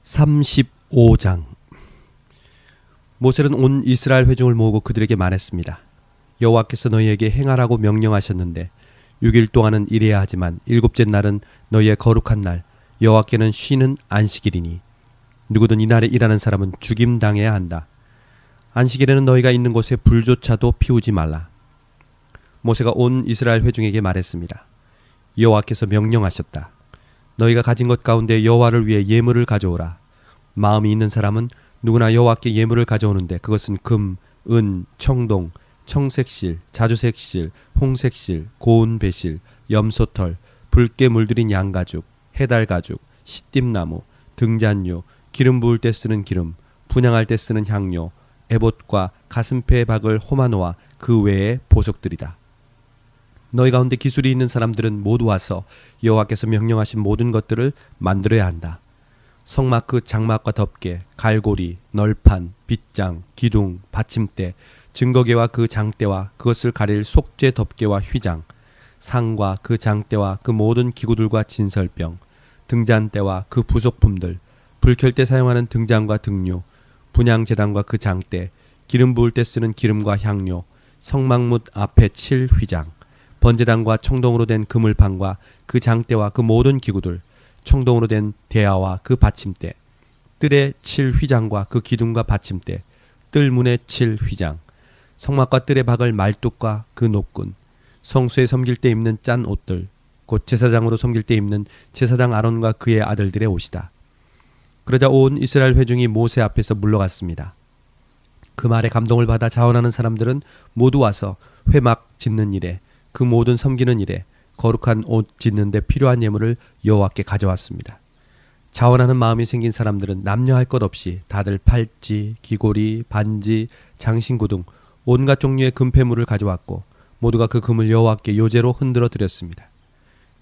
35장. 모세는 온 이스라엘 회중을 모으고 그들에게 말했습니다. 여호와께서 너희에게 행하라고 명령하셨는데 6일 동안은 일해야 하지만 일곱째 날은 너희의 거룩한 날, 여호와께는 쉬는 안식일이니 누구든 이날에 일하는 사람은 죽임당해야 한다. 안식일에는 너희가 있는 곳에 불조차도 피우지 말라. 모세가 온 이스라엘 회중에게 말했습니다. 여호와께서 명령하셨다. 너희가 가진 것 가운데 여호와를 위해 예물을 가져오라. 마음이 있는 사람은 누구나 여호와께 예물을 가져오는데 그것은 금, 은, 청동, 청색실, 자주색실, 홍색실, 고운 배실, 염소털, 붉게 물들인 양가죽, 해달가죽, 시띠나무, 등잔류, 기름 부을 때 쓰는 기름, 분향할 때 쓰는 향료, 에봇과 가슴패에 박을 호마노와 그 외의 보석들이다. 너희 가운데 기술이 있는 사람들은 모두 와서 여호와께서 명령하신 모든 것들을 만들어야 한다. 성막 장막과 덮개, 갈고리, 널판, 빗장, 기둥, 받침대, 증거계와 그 장대와 그것을 가릴 속죄 덮개와 휘장, 상과 그 장대와 그 모든 기구들과 진설병, 등잔대와 그 부속품들, 불 켤 때 사용하는 등잔과 등류, 분향제단과 그 장대, 기름 부을 때 쓰는 기름과 향료, 성막문 앞에 칠 휘장, 번제단과 청동으로 된 그물판과 그 장대와 그 모든 기구들, 청동으로 된 대야와 그 받침대, 뜰에 칠 휘장과 그 기둥과 받침대, 뜰문에 칠 휘장, 성막과 뜰에 박을 말뚝과 그 노끈, 성소에 섬길 때 입는 짠 옷들, 곧 제사장으로 섬길 때 입는 제사장 아론과 그의 아들들의 옷이다. 그러자 온 이스라엘 회중이 모세 앞에서 물러갔습니다. 그 말에 감동을 받아 자원하는 사람들은 모두 와서 회막 짓는 일에, 그 모든 섬기는 일에, 거룩한 옷 짓는 데 필요한 예물을 여호와께 가져왔습니다. 자원하는 마음이 생긴 사람들은 남녀할 것 없이 다들 팔찌, 귀고리, 반지, 장신구 등 온갖 종류의 금폐물을 가져왔고 모두가 그 금을 여호와께 요제로 흔들어 드렸습니다.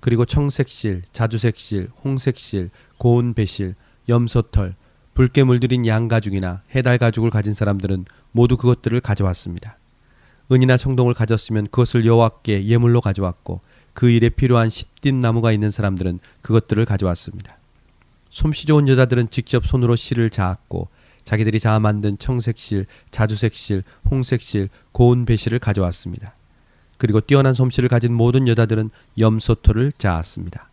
그리고 청색실, 자주색실, 홍색실, 고운 배실, 염소털, 붉게 물들인 양가죽이나 해달가죽을 가진 사람들은 모두 그것들을 가져왔습니다. 은이나 청동을 가졌으면 그것을 여호와께 예물로 가져왔고 그 일에 필요한 시띠나무가 있는 사람들은 그것들을 가져왔습니다. 솜씨 좋은 여자들은 직접 손으로 실을 자았고 자기들이 자아 만든 청색실, 자주색실, 홍색실, 고운 배실을 가져왔습니다. 그리고 뛰어난 솜씨를 가진 모든 여자들은 염소털을 자았습니다.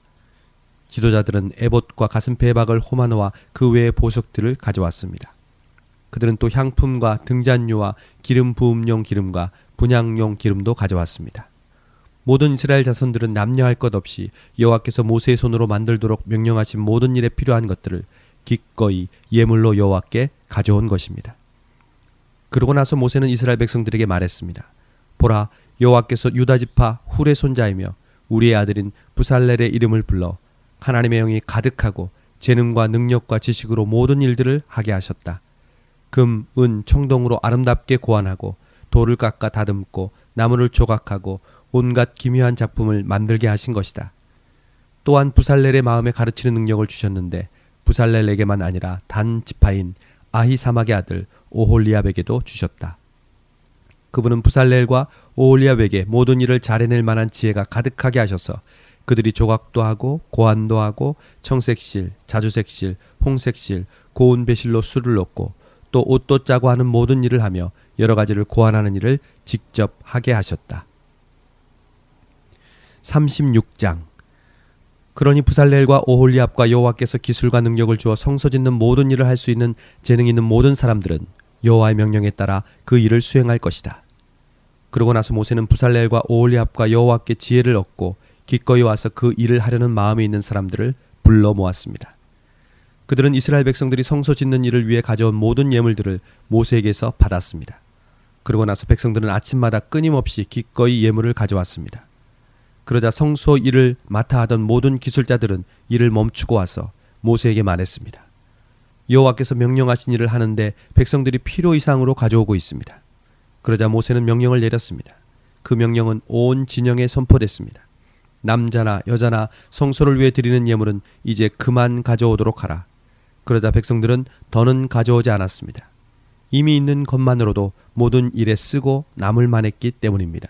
지도자들은 에봇과 가슴패에 박을 호마노와 그 외의 보석들을 가져왔습니다. 그들은 또 향품과 등잔류와 기름 부음용 기름과 분향용 기름도 가져왔습니다. 모든 이스라엘 자손들은 남녀할 것 없이 여호와께서 모세의 손으로 만들도록 명령하신 모든 일에 필요한 것들을 기꺼이 예물로 여호와께 가져온 것입니다. 그러고 나서 모세는 이스라엘 백성들에게 말했습니다. 보라, 여호와께서 유다 지파 훌의 손자이며 우리의 아들인 부살렐의 이름을 불러 하나님의 영이 가득하고 재능과 능력과 지식으로 모든 일들을 하게 하셨다. 금, 은, 청동으로 아름답게 고안하고 돌을 깎아 다듬고 나무를 조각하고 온갖 기묘한 작품을 만들게 하신 것이다. 또한 부살렐의 마음에 가르치는 능력을 주셨는데 부살렐에게만 아니라 단 지파인 아히사막의 아들 오홀리압에게도 주셨다. 그분은 부살렐과 오홀리압에게 모든 일을 잘해낼 만한 지혜가 가득하게 하셔서 그들이 조각도 하고 고안도 하고 청색실, 자주색실, 홍색실, 고운 배실로 술을 넣고 또 옷도 짜고 하는 모든 일을 하며 여러 가지를 고안하는 일을 직접 하게 하셨다. 36장. 그러니 부살렐과 오홀리압과 여호와께서 기술과 능력을 주어 성소 짓는 모든 일을 할 수 있는 재능 있는 모든 사람들은 여호와의 명령에 따라 그 일을 수행할 것이다. 그러고 나서 모세는 부살렐과 오홀리압과 여호와께 지혜를 얻고 기꺼이 와서 그 일을 하려는 마음이 있는 사람들을 불러 모았습니다. 그들은 이스라엘 백성들이 성소 짓는 일을 위해 가져온 모든 예물들을 모세에게서 받았습니다. 그러고 나서 백성들은 아침마다 끊임없이 기꺼이 예물을 가져왔습니다. 그러자 성소 일을 맡아 하던 모든 기술자들은 일을 멈추고 와서 모세에게 말했습니다. 여호와께서 명령하신 일을 하는데 백성들이 필요 이상으로 가져오고 있습니다. 그러자 모세는 명령을 내렸습니다. 그 명령은 온 진영에 선포됐습니다. 남자나 여자나 성소를 위해 드리는 예물은 이제 그만 가져오도록 하라. 그러자 백성들은 더는 가져오지 않았습니다. 이미 있는 것만으로도 모든 일에 쓰고 남을 만했기 때문입니다.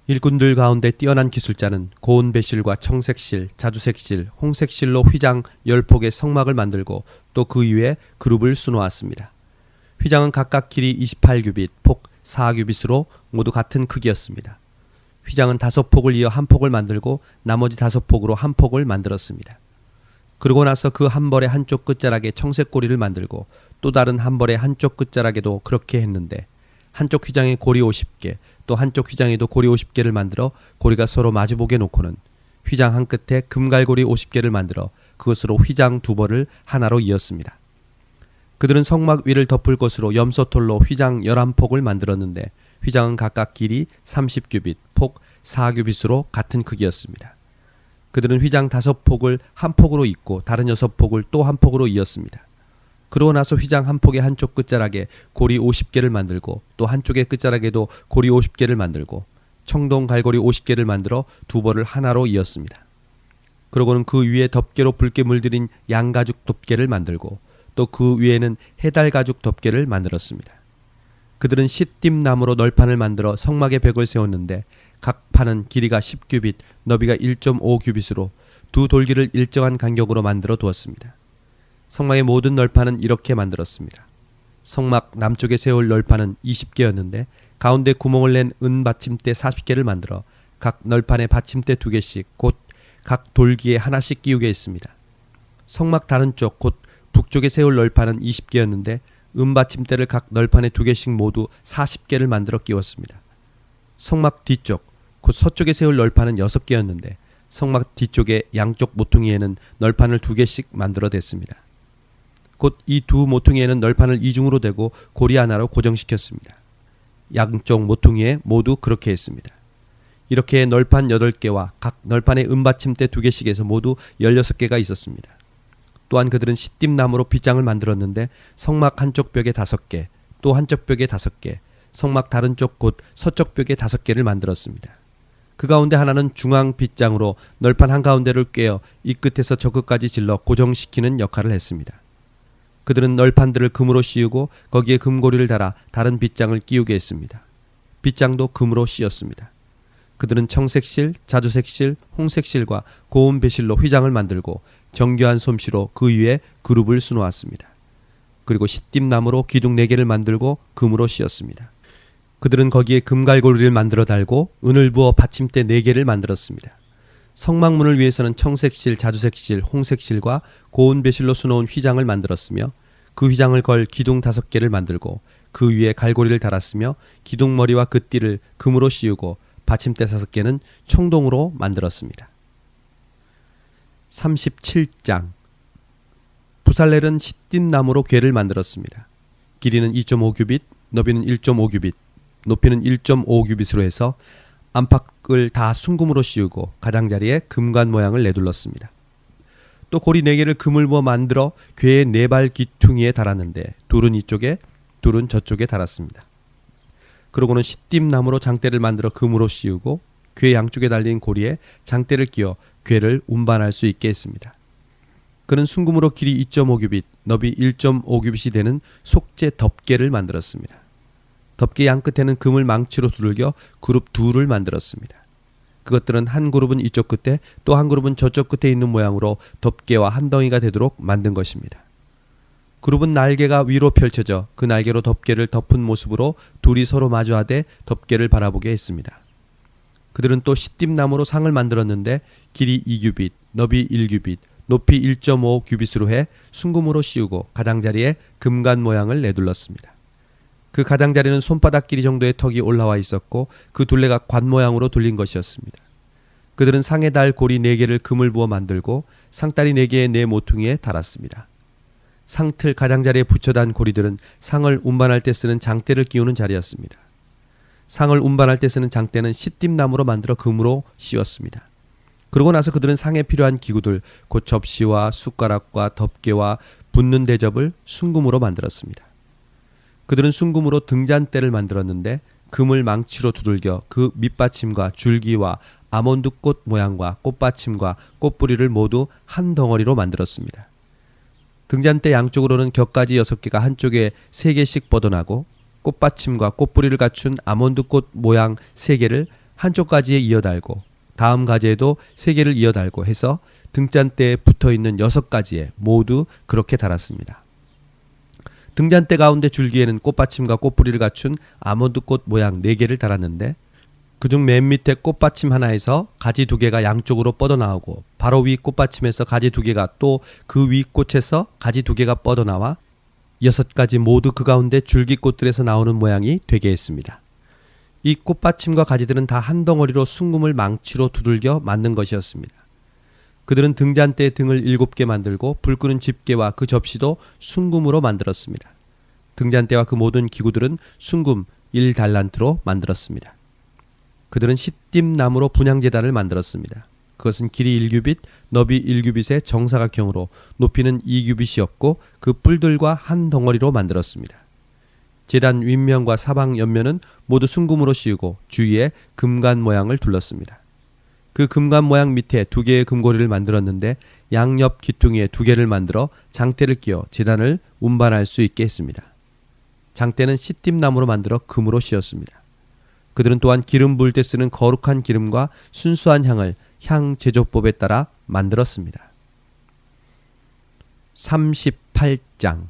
일꾼들 가운데 뛰어난 기술자는 고운 배실과 청색실, 자주색실, 홍색실로 휘장 10폭의 성막을 만들고 또 그 위에 그룹을 수놓았습니다. 휘장은 각각 길이 28규빗, 폭 4규빗으로 모두 같은 크기였습니다. 휘장은 5폭을 이어 한 폭을 만들고 나머지 5폭으로 한 폭을 만들었습니다. 그러고 나서 그 한 벌의 한쪽 끝자락에 청색 고리를 만들고 또 다른 한 벌의 한쪽 끝자락에도 그렇게 했는데 한쪽 휘장에 고리 50개, 또 한쪽 휘장에도 고리 50개를 만들어 고리가 서로 마주보게 놓고는 휘장 한 끝에 금갈고리 50개를 만들어 그것으로 휘장 두 벌을 하나로 이었습니다. 그들은 성막 위를 덮을 것으로 염소털로 휘장 11폭을 만들었는데 휘장은 각각 길이 30규빗, 폭 4규빗으로 같은 크기였습니다. 그들은 휘장 5폭을 한 폭으로 잇고 다른 6폭을 또 한 폭으로 이었습니다. 그러고 나서 휘장 한 폭의 한쪽 끝자락에 고리 50개를 만들고 또 한쪽의 끝자락에도 고리 50개를 만들고 청동 갈고리 50개를 만들어 두 벌을 하나로 이었습니다. 그러고는 그 위에 덮개로 붉게 물들인 양가죽 덮개를 만들고 또 그 위에는 해달가죽 덮개를 만들었습니다. 그들은 시띠나무로 널판을 만들어 성막의 벽을 세웠는데 각 판은 길이가 10규빗, 너비가 1.5규빗으로 두 돌기를 일정한 간격으로 만들어 두었습니다. 성막의 모든 널판은 이렇게 만들었습니다. 성막 남쪽에 세울 널판은 20개였는데 가운데 구멍을 낸 은 받침대 40개를 만들어 각 널판에 받침대 2개씩 곧 각 돌기에 하나씩 끼우게 했습니다. 성막 다른 쪽 곧 북쪽에 세울 널판은 20개였는데 은 받침대를 각 널판에 2개씩 모두 40개를 만들어 끼웠습니다. 성막 뒤쪽 곧 서쪽에 세울 널판은 6개였는데 성막 뒤쪽의 양쪽 모퉁이에는 널판을 2개씩 만들어 댔습니다. 곧 이 두 모퉁이에는 널판을 이중으로 대고 고리 하나로 고정시켰습니다. 양쪽 모퉁이에 모두 그렇게 했습니다. 이렇게 널판 8개와 각 널판에 은받침대 2개씩 해서 모두 16개가 있었습니다. 또한 그들은 시띠나무로 빗장을 만들었는데 성막 한쪽 벽에 5개, 또 한쪽 벽에 5개, 성막 다른 쪽 곧 서쪽 벽에 5개를 만들었습니다. 그 가운데 하나는 중앙 빗장으로 널판 한가운데를 꿰어 이 끝에서 저 끝까지 질러 고정시키는 역할을 했습니다. 그들은 널판들을 금으로 씌우고 거기에 금고리를 달아 다른 빗장을 끼우게 했습니다. 빗장도 금으로 씌었습니다. 그들은 청색실, 자주색실, 홍색실과 고운 배실로 휘장을 만들고 정교한 솜씨로 그 위에 그룹을 수놓았습니다. 그리고 시띠나무로 기둥 4개를 만들고 금으로 씌었습니다. 그들은 거기에 금갈고리를 만들어 달고 은을 부어 받침대 4개를 만들었습니다. 성막문을 위해서는 청색실, 자주색실, 홍색실과 고운 배실로 수놓은 휘장을 만들었으며 그 휘장을 걸 기둥 5개를 만들고 그 위에 갈고리를 달았으며 기둥머리와 그 띠를 금으로 씌우고 받침대 5개는 청동으로 만들었습니다. 37장 부살렐은 시띠나무로 궤를 만들었습니다. 길이는 2.5규빗, 너비는 1.5규빗, 높이는 1.5규빗으로 해서 안팎을 다 순금으로 씌우고 가장자리에 금관 모양을 내둘렀습니다. 또 고리 4개를 금을 부어 만들어 궤의 4발 귀퉁이에 달았는데 둘은 이쪽에 둘은 저쪽에 달았습니다. 그러고는 시띠나무로 장대를 만들어 금으로 씌우고 궤 양쪽에 달린 고리에 장대를 끼워 궤를 운반할 수 있게 했습니다. 그는 순금으로 길이 2.5규빗, 너비 1.5규빗이 되는 속재 덮개를 만들었습니다. 덮개 양끝에는 금을 망치로 두들겨 그룹 둘을 만들었습니다. 그것들은 한 그룹은 이쪽 끝에 또 한 그룹은 저쪽 끝에 있는 모양으로 덮개와 한 덩이가 되도록 만든 것입니다. 그룹은 날개가 위로 펼쳐져 그 날개로 덮개를 덮은 모습으로 둘이 서로 마주하되 덮개를 바라보게 했습니다. 그들은 또 시띠나무로 상을 만들었는데 길이 2규빗, 너비 1규빗, 높이 1.5규빗으로 해 순금으로 씌우고 가장자리에 금관 모양을 내둘렀습니다. 그 가장자리는 손바닥 길이 정도의 턱이 올라와 있었고 그 둘레가 관 모양으로 돌린 것이었습니다. 그들은 상에 달 고리 4개를 금을 부어 만들고 상다리 4개의 네 모퉁이에 달았습니다. 상틀 가장자리에 붙여단 고리들은 상을 운반할 때 쓰는 장대를 끼우는 자리였습니다. 상을 운반할 때 쓰는 장대는 시띠나무로 만들어 금으로 씌웠습니다. 그러고 나서 그들은 상에 필요한 기구들 곧 접시와 숟가락과 덮개와 붓는 대접을 순금으로 만들었습니다. 그들은 순금으로 등잔대를 만들었는데 금을 망치로 두들겨 그 밑받침과 줄기와 아몬드꽃 모양과 꽃받침과 꽃뿌리를 모두 한 덩어리로 만들었습니다. 등잔대 양쪽으로는 격가지 6개가 한쪽에 3개씩 뻗어나고 꽃받침과 꽃뿌리를 갖춘 아몬드꽃 모양 3개를 한쪽 가지에 이어달고 다음 가지에도 3개를 이어달고 해서 등잔대에 붙어있는 6가지에 모두 그렇게 달았습니다. 등잔대 가운데 줄기에는 꽃받침과 꽃뿌리를 갖춘 아몬드꽃 모양 4개를 달았는데 그중 맨 밑에 꽃받침 하나에서 가지 2개가 양쪽으로 뻗어나오고 바로 위 꽃받침에서 가지 2개가 또 그 위 꽃에서 가지 2개가 뻗어나와 6가지 모두 그 가운데 줄기꽃들에서 나오는 모양이 되게 했습니다. 이 꽃받침과 가지들은 다 한 덩어리로 순금을 망치로 두들겨 만든 것이었습니다. 그들은 등잔대의 등을 7개 만들고 불 끄는 집게와 그 접시도 순금으로 만들었습니다. 등잔대와 그 모든 기구들은 순금 1달란트로 만들었습니다. 그들은 시띠나무로 분향제단을 만들었습니다. 그것은 길이 1규빗, 너비 1규빗의 정사각형으로 높이는 2규빗이었고 그 뿔들과 한 덩어리로 만들었습니다. 제단 윗면과 사방 옆면은 모두 순금으로 씌우고 주위에 금관 모양을 둘렀습니다. 그 금관 모양 밑에 2개의 금고리를 만들었는데 양옆 기퉁이에 2개를 만들어 장대를 끼워 제단을 운반할 수 있게 했습니다. 장대는 시띠나무로 만들어 금으로 씌웠습니다. 그들은 또한 기름 부을 때 쓰는 거룩한 기름과 순수한 향을 향 제조법에 따라 만들었습니다. 38장.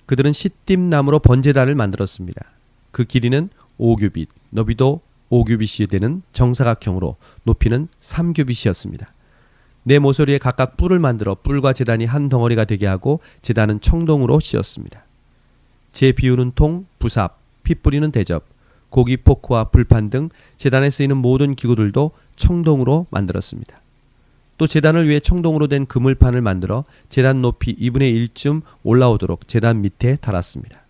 그들은 시띠나무로 번제단을 만들었습니다. 그 길이는 5규빗, 너비도 5규빗이 되는 정사각형으로 높이는 3규빗이었습니다. 4 모서리에 각각 뿔을 만들어 뿔과 제단이 한 덩어리가 되게 하고 제단은 청동으로 씌었습니다. 재 비우는 통, 부삽, 피 뿌리는 대접, 고기 포크와 불판 등 제단에 쓰이는 모든 기구들도 청동으로 만들었습니다. 또 제단을 위해 청동으로 된 그물판을 만들어 제단 높이 2분의 1쯤 올라오도록 제단 밑에 달았습니다.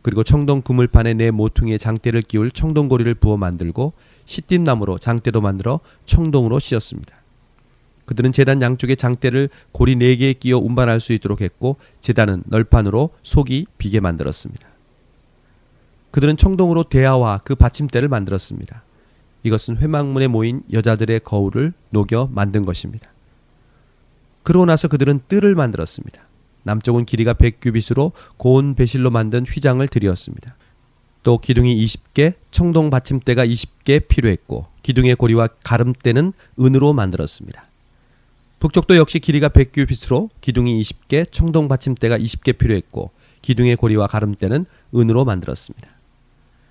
그리고 청동 그물판에 4 모퉁이에 장대를 끼울 청동고리를 부어 만들고 시띠나무로 장대도 만들어 청동으로 씌었습니다. 그들은 제단 양쪽에 장대를 고리 4개에 끼워 운반할 수 있도록 했고 제단은 널판으로 속이 비게 만들었습니다. 그들은 청동으로 대야와 그 받침대를 만들었습니다. 이것은 회막문에 모인 여자들의 거울을 녹여 만든 것입니다. 그러고 나서 그들은 뜰을 만들었습니다. 남쪽은 길이가 100규빗으로 고운 배실로 만든 휘장을 들이었습니다. 또 기둥이 20개, 청동 받침대가 20개 필요했고 기둥의 고리와 가름대는 은으로 만들었습니다. 북쪽도 역시 길이가 100규빗으로 기둥이 20개, 청동 받침대가 20개 필요했고 기둥의 고리와 가름대는 은으로 만들었습니다.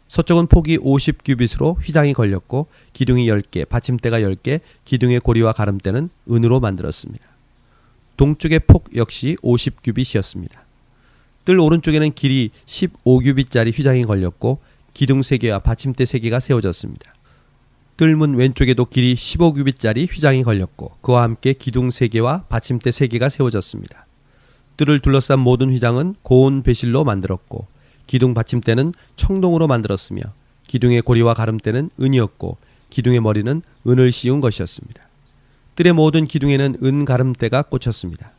서쪽은 폭이 50규빗으로 휘장이 걸렸고 기둥이 10개, 받침대가 10개, 기둥의 고리와 가름대는 은으로 만들었습니다. 동쪽의 폭 역시 50규빗이었습니다. 뜰 오른쪽에는 길이 15규빗짜리 휘장이 걸렸고 기둥 3개와 받침대 3개가 세워졌습니다. 뜰문 왼쪽에도 길이 15규빗짜리 휘장이 걸렸고 그와 함께 기둥 3개와 받침대 3개가 세워졌습니다. 뜰을 둘러싼 모든 휘장은 고운 배실로 만들었고 기둥 받침대는 청동으로 만들었으며 기둥의 고리와 가름대는 은이었고 기둥의 머리는 은을 씌운 것이었습니다. 뜰의 모든 기둥에는 은 가름대가 꽂혔습니다.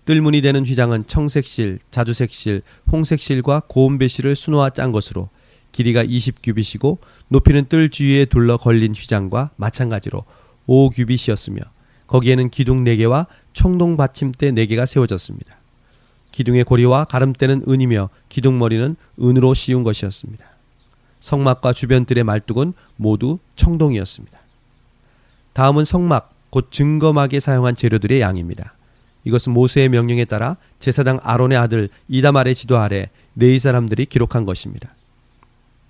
뜰문이 되는 휘장은 청색실, 자주색실, 홍색실과 고운 배실을 수놓아 짠 것으로 길이가 20규빗이고 높이는 뜰 주위에 둘러 걸린 휘장과 마찬가지로 5규빗이었으며 거기에는 기둥 4개와 청동 받침대 4개가 세워졌습니다. 기둥의 고리와 가름대는 은이며 기둥머리는 은으로 씌운 것이었습니다. 성막과 주변 뜰의 말뚝은 모두 청동이었습니다. 다음은 성막, 곧 증거막에 사용한 재료들의 양입니다. 이것은 모세의 명령에 따라 제사장 아론의 아들 이다말의 지도 아래 레위 사람들이 기록한 것입니다.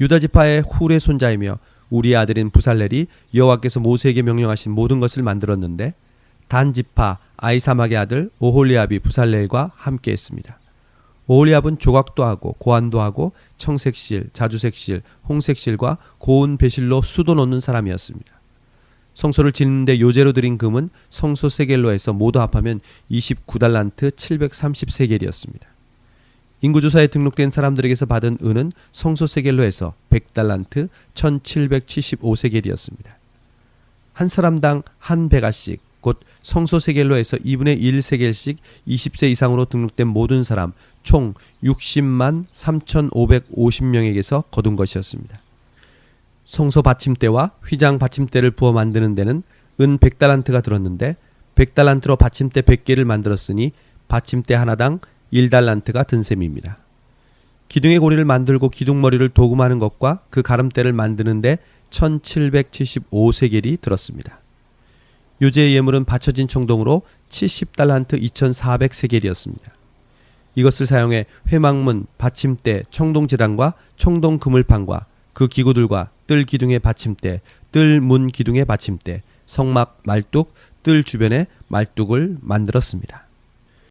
유다 지파의 훌의 손자이며 우리의 아들인 부살렐이 여호와께서 모세에게 명령하신 모든 것을 만들었는데 단 지파 아이사막의 아들 오홀리압이 부살렐과 함께 했습니다. 오홀리압은 조각도 하고 고안도 하고 청색실, 자주색실, 홍색실과 고운 배실로 수도 놓는 사람이었습니다. 성소를 짓는데 요제로 드린 금은 성소 세겔로에서 모두 합하면 29달란트 733겔이었습니다. 인구조사에 등록된 사람들에게서 받은 은은 성소 세겔로에서 100달란트 1775세겔이었습니다. 한 사람당 한 베가씩 곧 성소 세겔로에서 2분의 1세겔씩 20세 이상으로 등록된 모든 사람 총 60만 3,550명에게서 거둔 것이었습니다. 성소 받침대와 휘장 받침대를 부어 만드는 데는 은 100달란트가 들었는데 100달란트로 받침대 100개를 만들었으니 받침대 하나당 1달란트가 든 셈입니다. 기둥의 고리를 만들고 기둥머리를 도금하는 것과 그 가름대를 만드는데 1775세겔이 들었습니다. 유죄의 예물은 받쳐진 청동으로 70달란트 2400세겔이었습니다. 이것을 사용해 회막문, 받침대, 청동제단과 청동 그물판과 그 기구들과 뜰 기둥의 받침대, 뜰 문 기둥의 받침대, 성막 말뚝, 뜰 주변에 말뚝을 만들었습니다.